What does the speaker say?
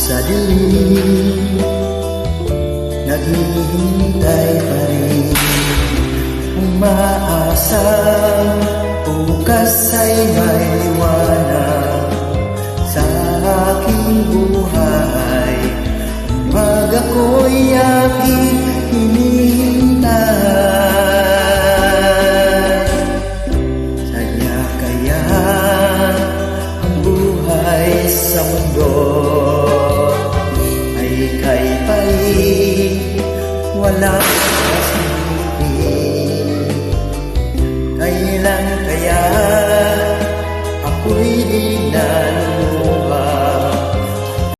sa dilim, naghihintay pa rin, umaasang bukas ay may liwanag sa aking buhay. Pag ako'y aking hinihintay, sadya kaya ang buhay sa mundo ay kay-pay, walang